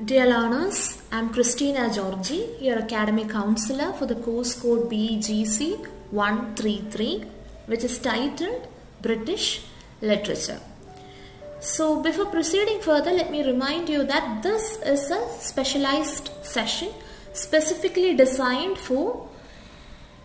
Dear learners, I am Christina Georgy, your academic counselor for the course code BEGC-133, which is titled British Literature. So before proceeding further, let me remind you that this is a specialized session specifically designed for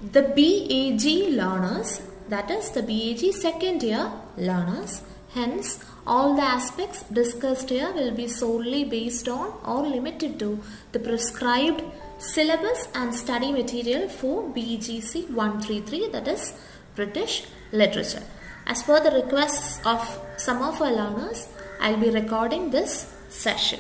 the BAG learners, that is the BAG second year learners. Hence, all the aspects discussed here will be solely based on or limited to the prescribed syllabus and study material for BEGC 133, that is British Literature. As per the requests of some of our learners, I will be recording this session.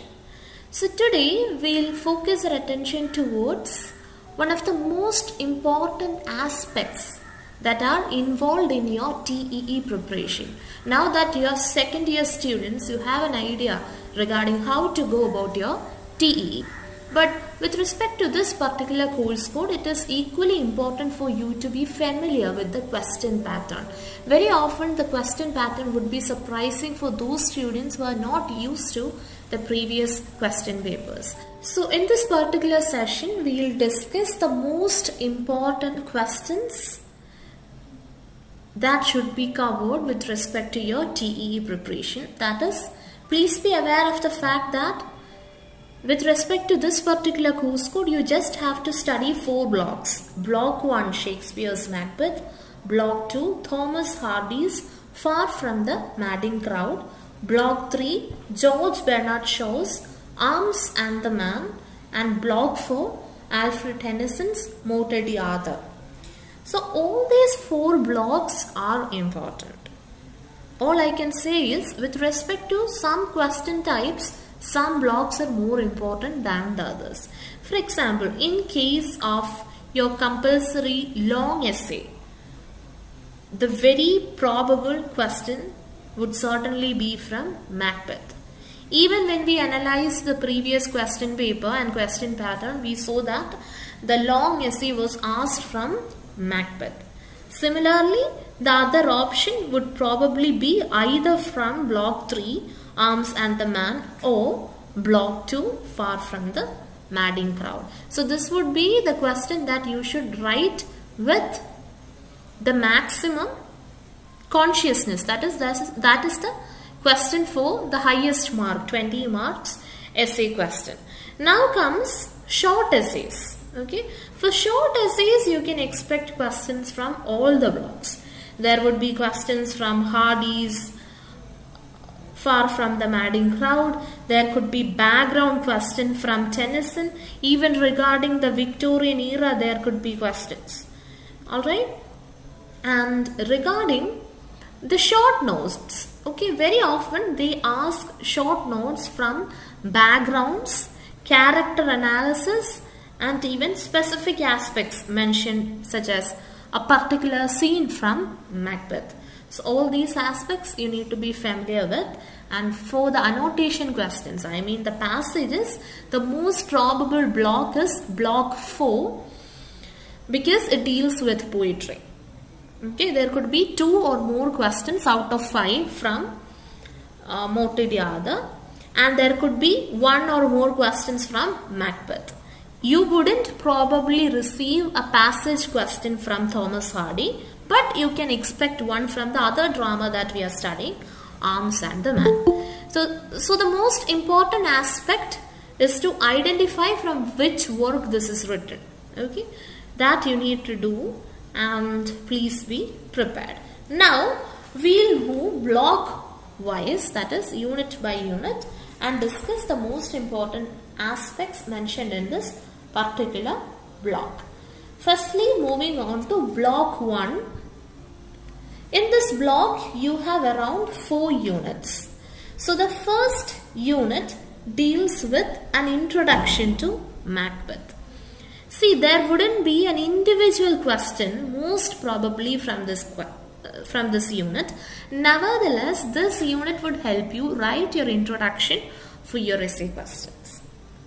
So today we will focus our attention towards one of the most important aspects that are involved in your TEE preparation. Now that you are second year students, you have an idea regarding how to go about your TEE. But with respect to this particular course code, it is equally important for you to be familiar with the question pattern. Very often the question pattern would be surprising for those students who are not used to the previous question papers. So in this particular session, we will discuss the most important questions that should be covered with respect to your TEE preparation. That is, please be aware of the fact that with respect to this particular course code, you just have to study 4 blocks. Block 1, Shakespeare's Macbeth. Block 2, Thomas Hardy's Far from the Madding Crowd. Block 3, George Bernard Shaw's Arms and the Man. And Block 4, Alfred Tennyson's Morte d'Arthur. So all these 4 blocks are important. All I can say is, with respect to some question types, some blocks are more important than the others. For example, in case of your compulsory long essay, the very probable question would certainly be from Macbeth. Even when we analyzed the previous question paper and question pattern, we saw that the long essay was asked from Macbeth. Similarly, the other option would probably be either from Block 3, Arms and the Man, or Block 2, Far from the Madding Crowd. So this would be the question that you should write with the maximum consciousness. That is the question for the highest mark, 20 marks essay question. Now comes short essays. Okay, for short essays, you can expect questions from all the blocks. There would be questions from Hardy's Far from the Madding Crowd. There could be background question from Tennyson. Even regarding the Victorian era, there could be questions. Alright, and regarding the short notes, okay, very often they ask short notes from backgrounds, character analysis, and even specific aspects mentioned, such as a particular scene from Macbeth. So all these aspects you need to be familiar with. And for the annotation questions, I mean the passages, the most probable block is block 4, because it deals with poetry. Okay, there could be 2 or more questions out of 5 from Morte d'Arthur, and there could be 1 or more questions from Macbeth. You wouldn't probably receive a passage question from Thomas Hardy, but you can expect one from the other drama that we are studying, Arms and the Man. So the most important aspect is to identify from which work this is written. Okay, that you need to do, and please be prepared. Now we'll move block wise, that is unit by unit, and discuss the most important aspects mentioned in this particular block. Firstly, moving on to block 1. In this block, you have around 4 units. So the first unit deals with an introduction to Macbeth. See, there wouldn't be an individual question, most probably from this unit. Nevertheless, this unit would help you write your introduction for your essay questions.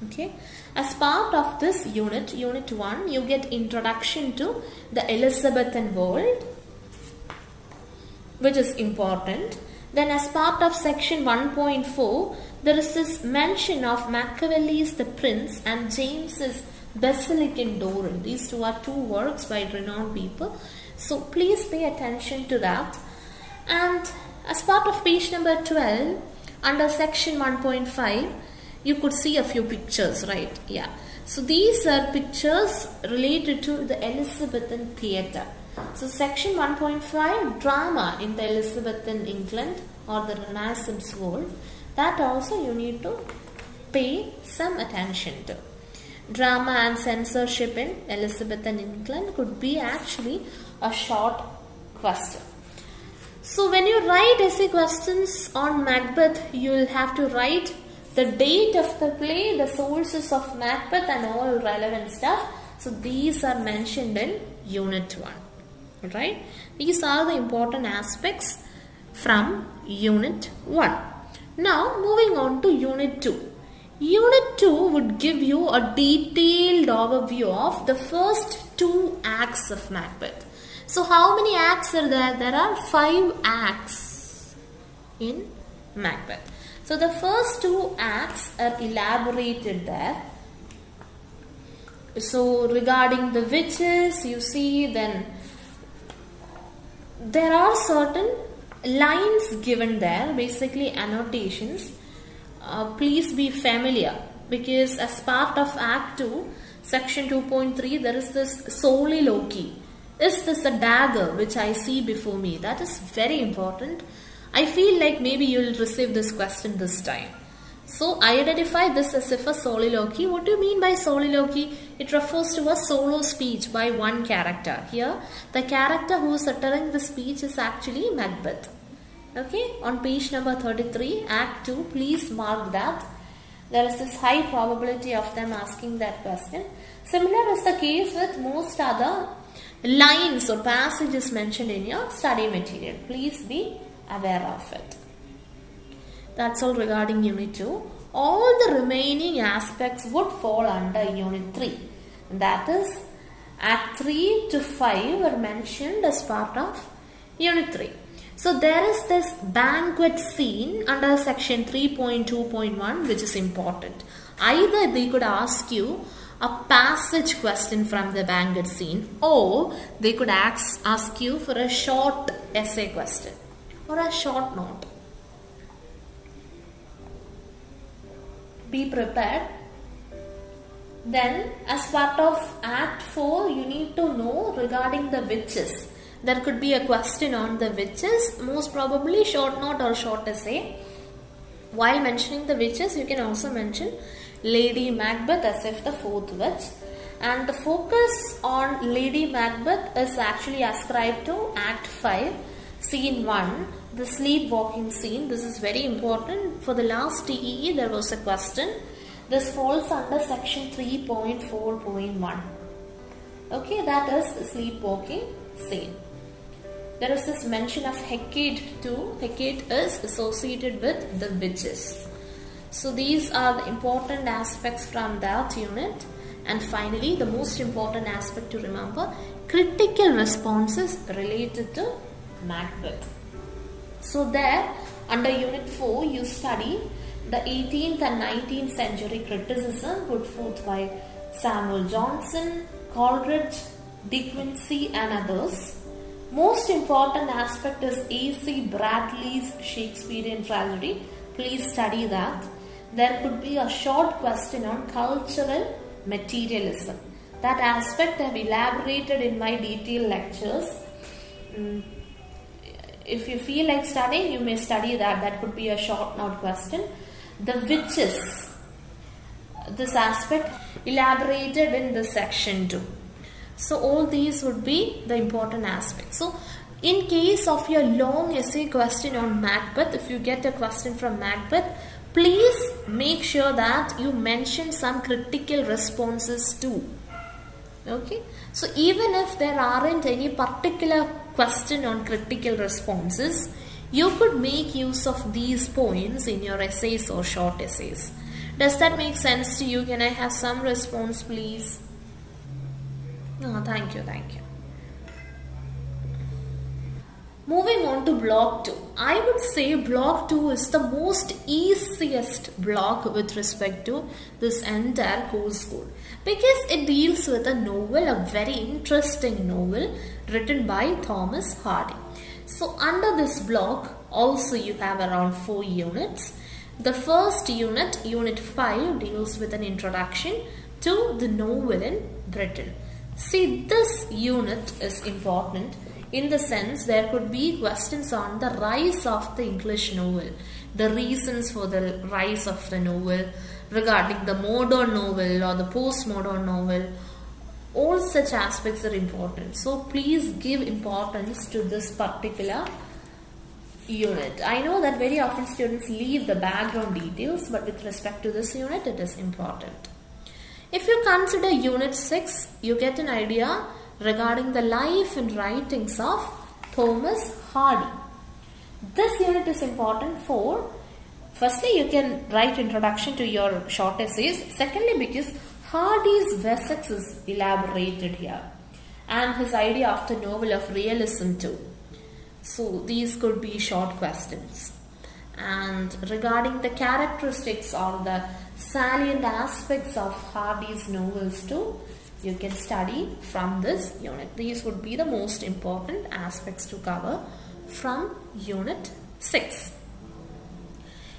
Okay. As part of this unit, unit 1, you get introduction to the Elizabethan world, which is important. Then as part of section 1.4, there is this mention of Machiavelli's The Prince and James's Basilic in Doran. These two are two works by renowned people. So please pay attention to that. And as part of page number 12, under section 1.5, you could see a few pictures, right? Yeah. So these are pictures related to the Elizabethan theatre. So section 1.5, drama in the Elizabethan England or the Renaissance world. That also you need to pay some attention to. Drama and censorship in Elizabethan England could be actually a short question. So when you write essay questions on Macbeth, you will have to write the date of the play, the sources of Macbeth and all relevant stuff. So these are mentioned in Unit 1. Right? These are the important aspects from Unit 1. Now moving on to Unit 2. Unit 2 would give you a detailed overview of the first 2 acts of Macbeth. So how many acts are there? There are 5 acts in Macbeth. So the first 2 acts are elaborated there. So regarding the witches, you see, then there are certain lines given there, basically annotations. Please be familiar, because as part of Act 2, Section 2.3, there is this soliloquy. Is this a dagger which I see before me? That is very important. I feel like maybe you will receive this question this time. So I identify this as if a soliloquy. What do you mean by soliloquy? It refers to a solo speech by one character. Here, the character who is uttering the speech is actually Macbeth. Okay, on page number 33, Act 2, please mark that. There is this high probability of them asking that question. Similar is the case with most other lines or passages mentioned in your study material. Please be aware of it. That's all regarding Unit 2. All the remaining aspects would fall under Unit 3. That is, Act 3 to 5 were mentioned as part of Unit 3. So there is this banquet scene under section 3.2.1 which is important. Either they could ask you a passage question from the banquet scene, or they could ask you for a short essay question or a short note. Be prepared. Then as part of Act 4, you need to know regarding the witches. There could be a question on the witches, most probably short note or short essay. While mentioning the witches, you can also mention Lady Macbeth as if the fourth witch. And the focus on Lady Macbeth is actually ascribed to Act 5, Scene 1, the sleepwalking scene. This is very important. For the last TEE, there was a question. This falls under section 3.4.1. Okay, that is the sleepwalking scene. There is this mention of Hecate too. Hecate is associated with the witches. So these are the important aspects from that unit. And finally, the most important aspect to remember, critical responses related to Macbeth. So there, under Unit 4, you study the 18th and 19th century criticism put forth by Samuel Johnson, Coleridge, De Quincey and others. Most important aspect is A.C. Bradley's Shakespearean tragedy. Please study that. There could be a short question on cultural materialism. That aspect I have elaborated in my detailed lectures. If you feel like studying, you may study that. That could be a short note question. The witches. This aspect elaborated in this section 2. So all these would be the important aspects. So in case of your long essay question on Macbeth, if you get a question from Macbeth, please make sure that you mention some critical responses too. Okay. So even if there aren't any particular question on critical responses, you could make use of these points in your essays or short essays. Does that make sense to you? Can I have some response, please? Oh, thank you. Moving on to block 2. I would say block 2 is the most easiest block with respect to this entire course code, because it deals with a novel, a very interesting novel written by Thomas Hardy. So under this block also you have around 4 units. The first unit, unit 5, deals with an introduction to the novel in Britain. See, this unit is important in the sense there could be questions on the rise of the English novel, the reasons for the rise of the novel, regarding the modern novel or the postmodern novel. All such aspects are important. So please give importance to this particular unit. I know that very often students leave the background details, but with respect to this unit, it is important. If you consider unit 6, you get an idea regarding the life and writings of Thomas Hardy. This unit is important for, firstly, you can write introduction to your short essays. Secondly, because Hardy's Wessex is elaborated here, and his idea of the novel of realism too. So these could be short questions. And regarding the characteristics or the salient aspects of Hardy's novels too, you can study from this unit. These would be the most important aspects to cover from unit 6.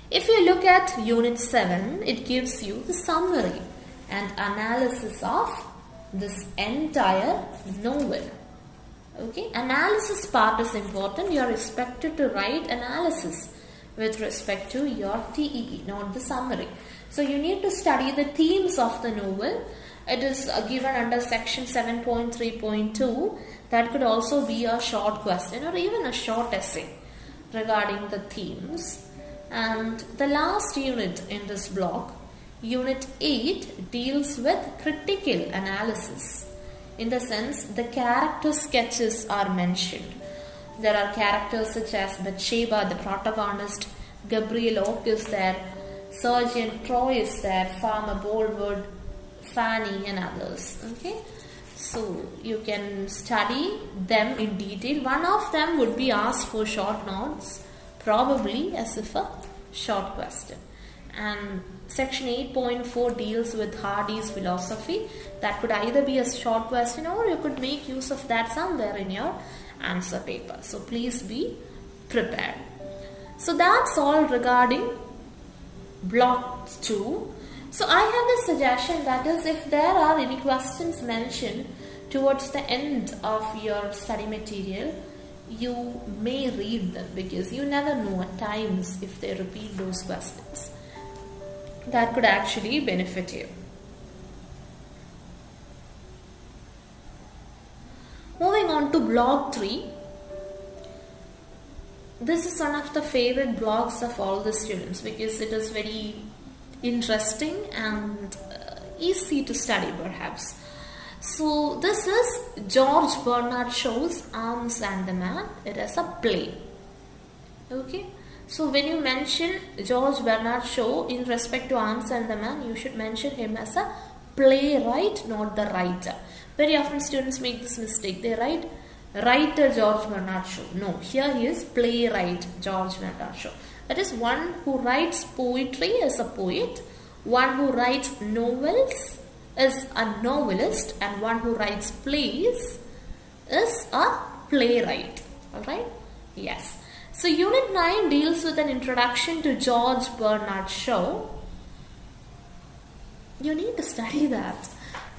If you look at unit 7, it gives you the summary and analysis of this entire novel. Okay, analysis part is important. You are expected to write analysis with respect to your TEE, not the summary. So you need to study the themes of the novel. It is given under section 7.3.2. That could also be a short question or even a short essay regarding the themes. And the last unit in this block, unit 8, deals with critical analysis. In the sense, the character sketches are mentioned. There are characters such as Bathsheba, the protagonist, Gabriel Oak is there, Sergeant Troy is there, Farmer Bolwood, Fanny and others. Okay, so you can study them in detail. One of them would be asked for short notes, probably as if a short question. And section 8.4 deals with Hardy's philosophy. That could either be a short question or you could make use of that somewhere in your answer paper. So please be prepared. So that's all regarding block 2. So I have a suggestion, that is, if there are any questions mentioned towards the end of your study material, you may read them, because you never know at times if they repeat those questions. That could actually benefit you. Moving on to block 3. This is one of the favorite blocks of all the students, because it is very interesting and easy to study perhaps. So this is George Bernard Shaw's Arms and the Man. It is a play. Okay. So when you mention George Bernard Shaw in respect to Arms and the Man, you should mention him as a playwright, not the writer. Very often students make this mistake. They write writer George Bernard Shaw. No, here he is playwright George Bernard Shaw. That is, one who writes poetry is a poet, one who writes novels is a novelist, and one who writes plays is a playwright. Alright? Yes. So unit 9 deals with an introduction to George Bernard Shaw. You need to study that,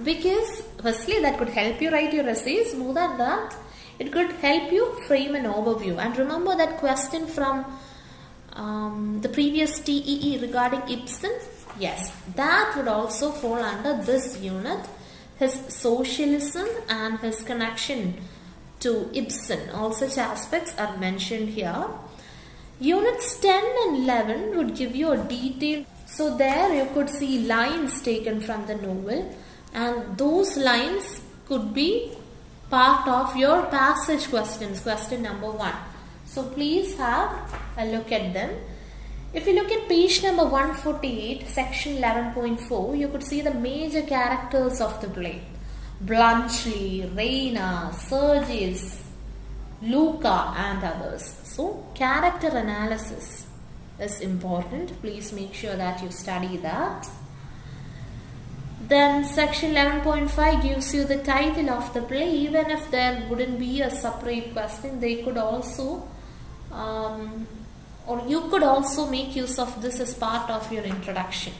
because firstly that could help you write your essays. More than that, it could help you frame an overview. And remember that question from the previous TEE regarding Ibsen? Yes, that would also fall under this unit. His socialism and his connection to Ibsen, all such aspects are mentioned here. Units 10 and 11 would give you a detail. So there you could see lines taken from the novel, and those lines could be part of your passage questions, question number 1. So please have a look at them. If you look at page number 148, section 11.4, you could see the major characters of the play. Bluntschli, Raina, Sergius, Luca and others. So character analysis is important. Please make sure that you study that. Then section 11.5 gives you the title of the play. Even if there wouldn't be a separate question, they could also or you could also make use of this as part of your introduction.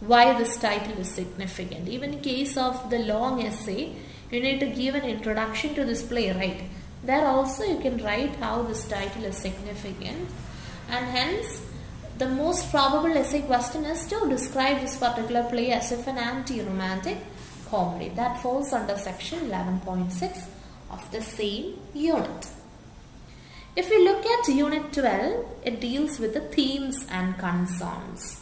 Why this title is significant. Even in case of the long essay, you need to give an introduction to this play, right? There also you can write how this title is significant, and hence the most probable essay question is to describe this particular play as if an anti-romantic comedy. That falls under section 11.6 of the same unit. If we look at unit 12, it deals with the themes and concerns.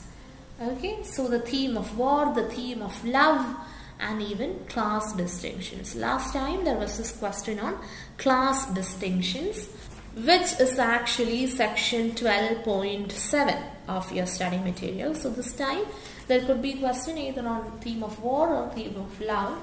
Okay, so the theme of war, the theme of love, and even class distinctions. Last time there was this question on class distinctions, which is actually section 12.7 of your study material. So this time there could be a question either on theme of war or theme of love.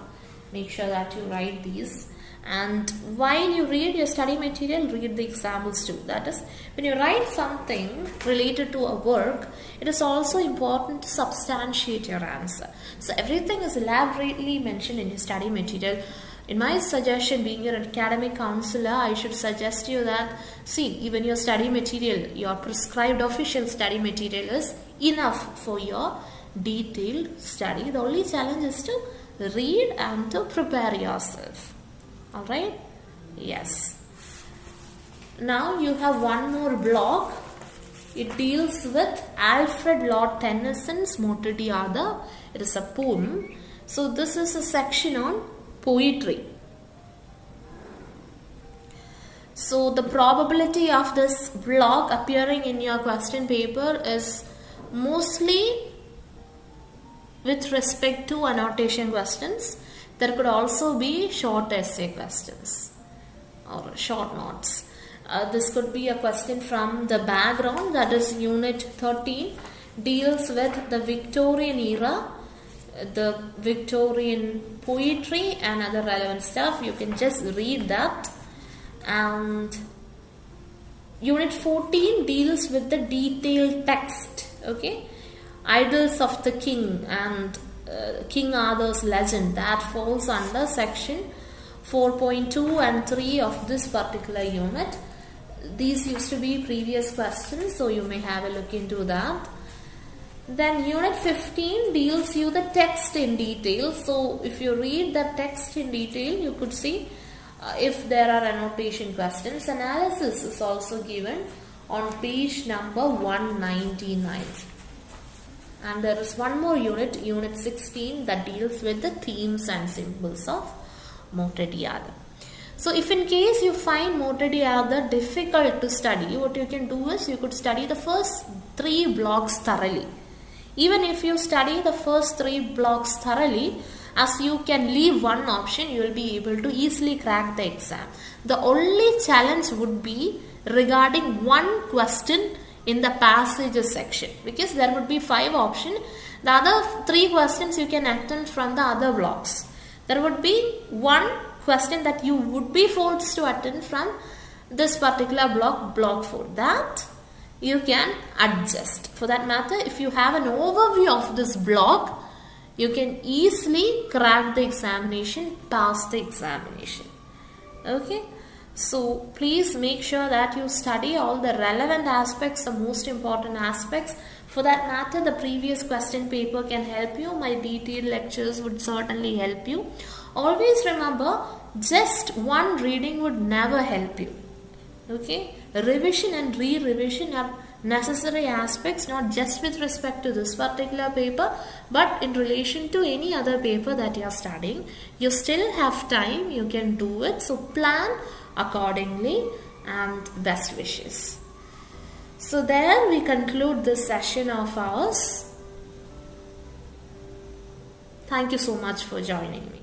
Make sure that you write these. And while you read your study material, read the examples too. That is, when you write something related to a work, it is also important to substantiate your answer. So everything is elaborately mentioned in your study material. In my suggestion, being your academic counselor, I should suggest you that, see, even your study material, your prescribed official study material is enough for your detailed study. The only challenge is to read and to prepare yourself. Alright? Yes. Now you have one more block. It deals with Alfred Lord Tennyson's Montediada. It is a poem. So this is a section on poetry. So the probability of this block appearing in your question paper is mostly with respect to annotation questions. There could also be short essay questions or short notes. This could be a question from the background, that is unit 13, deals with the Victorian era, the Victorian poetry and other relevant stuff. You can just read that. And unit 14 deals with the detailed text. Okay, Idylls of the King and King Arthur's legend, that falls under section 4.2 and 3 of this particular unit. These used to be previous questions, so you may have a look into that. Then unit 15 deals you the text in detail. So if you read the text in detail, you could see if there are annotation questions. Analysis is also given on page number 199. And there is one more unit, unit 16, that deals with the themes and symbols of Montediada. So if in case you find Montediada difficult to study, what you can do is you could study the first 3 blocks thoroughly. Even if you study the first 3 blocks thoroughly, as you can leave one option, you will be able to easily crack the exam. The only challenge would be regarding one question in the passages section, because there would be 5 options. The other 3 questions you can attempt from the other blocks. There would be one question that you would be forced to attempt from this particular block, block 4. That you can adjust. For that matter, if you have an overview of this block, you can easily crack the examination, pass the examination. Okay. So please make sure that you study all the relevant aspects, the most important aspects. For that matter, the previous question paper can help you. My detailed lectures would certainly help you. Always remember, just one reading would never help you. Okay? Revision and re-revision are necessary aspects, not just with respect to this particular paper, but in relation to any other paper that you are studying. You still have time, you can do it. So plan accordingly, and best wishes. So there we conclude this session of ours. Thank you so much for joining me.